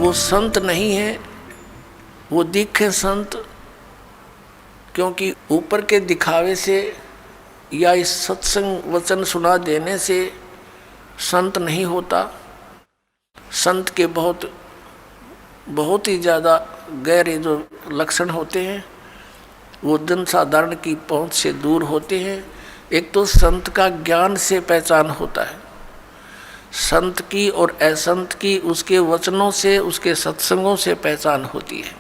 वो संत नहीं है, वो दिखे संत, क्योंकि ऊपर के दिखावे से या इस सत्संग वचन सुना देने से संत नहीं होता। संत के बहुत ही ज़्यादा गहरे जो लक्षण होते हैं वो जन साधारण की पहुंच से दूर होते हैं। एक तो संत का ज्ञान से पहचान होता है, संत की और असंत की उसके वचनों से, उसके सत्संगों से पहचान होती है।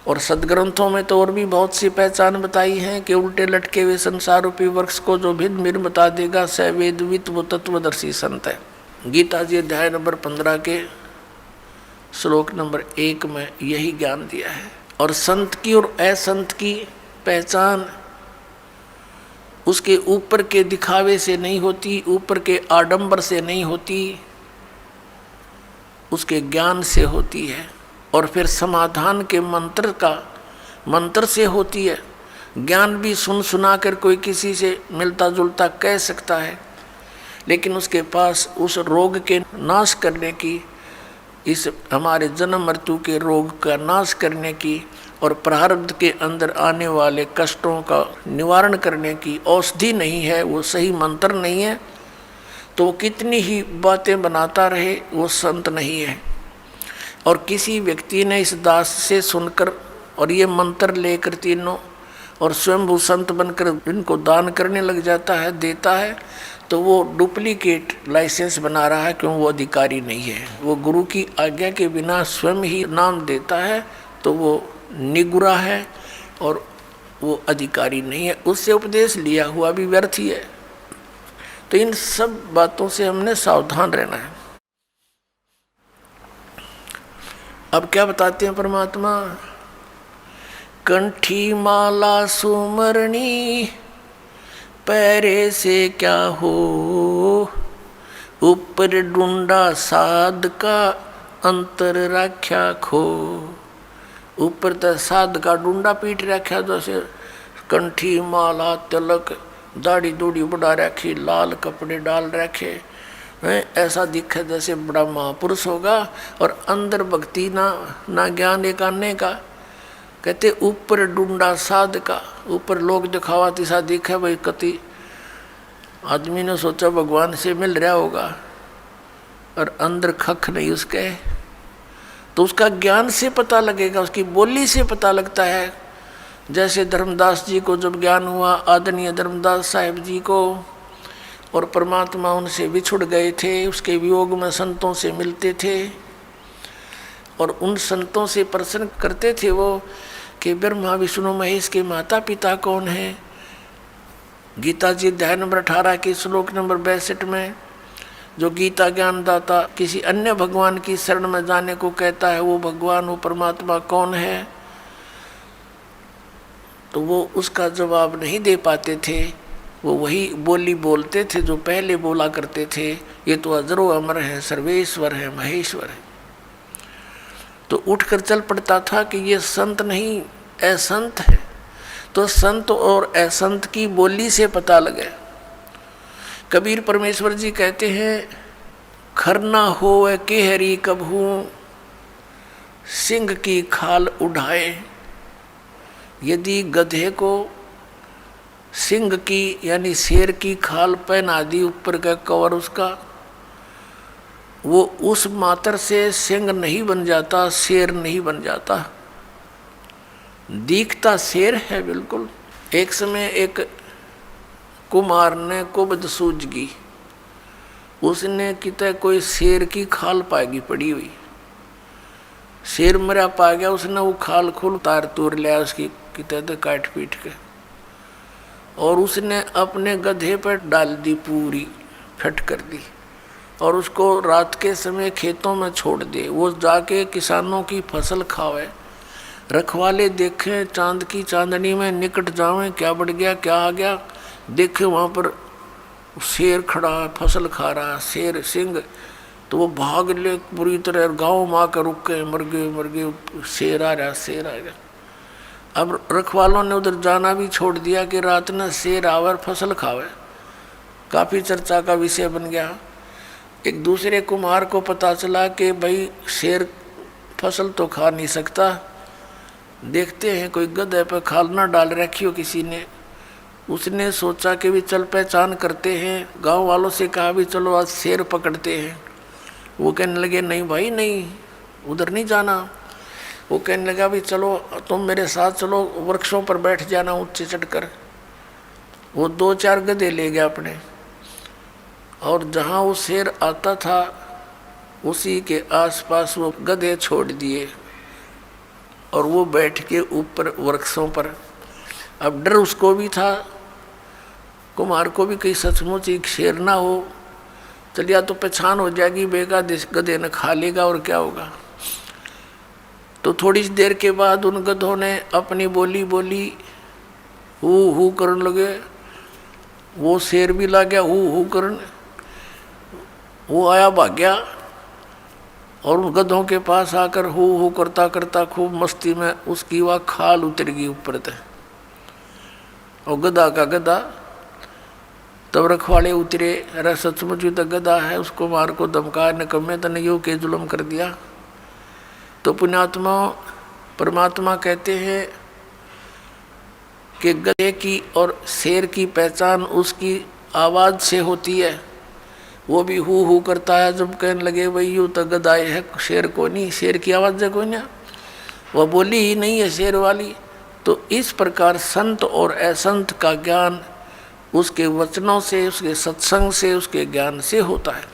और सदग्रंथों में तो और भी बहुत सी पहचान बताई हैं कि उल्टे लटके हुए संसार रूपी वृक्ष को जो भिन्न भिन्न बता देगा स वेदवित वो तत्वदर्शी संत है। गीता जी अध्याय नंबर 15 के श्लोक नंबर 1 में यही ज्ञान दिया है। और संत की और असंत की पहचान उसके ऊपर के दिखावे से नहीं होती, ऊपर के आडंबर से नहीं होती, उसके ज्ञान से होती है। और फिर समाधान के मंत्र से होती है। ज्ञान भी सुना कर कोई किसी से मिलता जुलता कह सकता है, लेकिन उसके पास उस रोग के नाश करने की, इस हमारे जन्म मृत्यु के रोग का नाश करने की और प्रारब्ध के अंदर आने वाले कष्टों का निवारण करने की औषधि नहीं है, वो सही मंत्र नहीं है, तो कितनी ही बातें बनाता रहे वो संत नहीं है। और किसी व्यक्ति ने इस दास से सुनकर और ये मंत्र लेकर तीनों और स्वयंभू संत बनकर इनको दान करने लग जाता है, देता है, तो वो डुप्लीकेट लाइसेंस बना रहा है, क्यों वो अधिकारी नहीं है। वो गुरु की आज्ञा के बिना स्वयं ही नाम देता है तो वो निगुरा है और वो अधिकारी नहीं है, उससे उपदेश लिया हुआ भी व्यर्थ ही है। तो इन सब बातों से हमने सावधान रहना है। अब क्या बताते हैं परमात्मा, कंठी माला सुमरणी पैरे से क्या हो, ऊपर डूंडा साध का अंतर राख्या खो। ऊपर तो साध का डूंडा पीट रखा, जैसे कंठी माला तिलक दाढ़ी दूढ़ी बढ़ा रखी, लाल कपड़े डाल रखे, ऐसा दिखे जैसे बड़ा महापुरुष होगा, और अंदर भक्ति ना ज्ञान एक आने का। कहते ऊपर डूंडा साध का, ऊपर लोग दिखावा तिसा दिखे, भाई कति आदमी ने सोचा भगवान से मिल रहा होगा और अंदर खख नहीं उसके, तो उसका ज्ञान से पता लगेगा, उसकी बोली से पता लगता है। जैसे धर्मदास जी को जब ज्ञान हुआ, आदरणीय धर्मदास साहिब जी को, और परमात्मा उनसे बिछुड़ गए थे, उसके वियोग में संतों से मिलते थे और उन संतों से प्रश्न करते थे वो कि ब्रह्मा विष्णु महेश के माता पिता कौन हैं। गीता जी अध्याय नंबर 18 के श्लोक नंबर 62 में जो गीता ज्ञानदाता किसी अन्य भगवान की शरण में जाने को कहता है, वो भगवान, वो परमात्मा कौन है, तो वो उसका जवाब नहीं दे पाते थे। वो वही बोली बोलते थे जो पहले बोला करते थे, ये तो अजरो अमर है, सर्वेश्वर है, महेश्वर है। तो उठकर चल पड़ता था कि ये संत नहीं असंत है। तो संत और असंत की बोली से पता लगे। कबीर परमेश्वर जी कहते हैं, खरना होवे केहरी कबहू सिंह की खाल उठाए। यदि गधे को सिंह की यानी शेर की खाल पहना दी, ऊपर का कवर उसका, वो उस मात्र से सिंह नहीं बन जाता, शेर नहीं बन जाता, दिखता शेर है बिल्कुल। एक समय एक कुमार ने कुबद सूझगी, उसने कितने कोई शेर की खाल पाएगी पड़ी हुई, शेर मरा पा गया, उसने वो खाल खुल तार तोड़ लिया उसकी कितने तो काट पीट के, और उसने अपने गधे पर डाल दी, पूरी फट कर दी, और उसको रात के समय खेतों में छोड़ दे, वो जाके किसानों की फसल खावे। रखवाले देखें चांद की चांदनी में निकट जावें, क्या बढ़ गया क्या आ गया, देखे वहाँ पर शेर खड़ा है, फसल खा रहा, शेर सिंह, तो वो भाग ले बुरी तरह, गाँव में आकर रुक गए, मर गए, शेर आ रहा, शेर आ गया। अब रखवालों ने उधर जाना भी छोड़ दिया कि रात में शेर आवर फसल खावे, काफ़ी चर्चा का विषय बन गया। एक दूसरे कुम्हार को पता चला कि भाई शेर फसल तो खा नहीं सकता, देखते हैं कोई गधे पर खाल ना डाल रखी हो किसी ने। उसने सोचा कि भी चल पहचान करते हैं, गांव वालों से कहा भी चलो आज शेर पकड़ते हैं। वो कहने लगे नहीं भाई नहीं, उधर नहीं जाना। वो कहने लगा भी चलो तुम मेरे साथ चलो, वृक्षों पर बैठ जाना ऊंचे चढ़कर। वो 2-4 गधे ले गया अपने, और जहाँ वो शेर आता था उसी के आसपास वो गधे छोड़ दिए और वो बैठ के ऊपर वृक्षों पर। अब डर उसको भी था, कुमार को भी कहीं सचमुच एक शेर ना हो, चलिया तो पहचान हो जाएगी, बेगा गधे न खा लेगा और क्या होगा। तो थोड़ी सी देर के बाद उन गधों ने अपनी बोली बोली, हू करने लगे। वो शेर भी ला गया हू करने, वो आया भाग गया और उन गधों के पास आकर हू करता करता खूब मस्ती में उसकी वह खाल उतर गई ऊपर तक। और गधा का गधा। तब रखवाले उतरे, अरे सचमुच तो गधा है, उसको मार को धमका निकम्मे तने यो के जुल्म कर दिया। तो पुण्यात्मा परमात्मा कहते हैं कि गधे की और शेर की पहचान उसकी आवाज़ से होती है। वो भी हू करता है, जब कहने लगे भाई यूँ तो गधा है, शेर को नहीं, शेर की आवाज़ है कोई ना, वह बोली ही नहीं है शेर वाली। तो इस प्रकार संत और असंत का ज्ञान उसके वचनों से, उसके सत्संग से, उसके ज्ञान से होता है।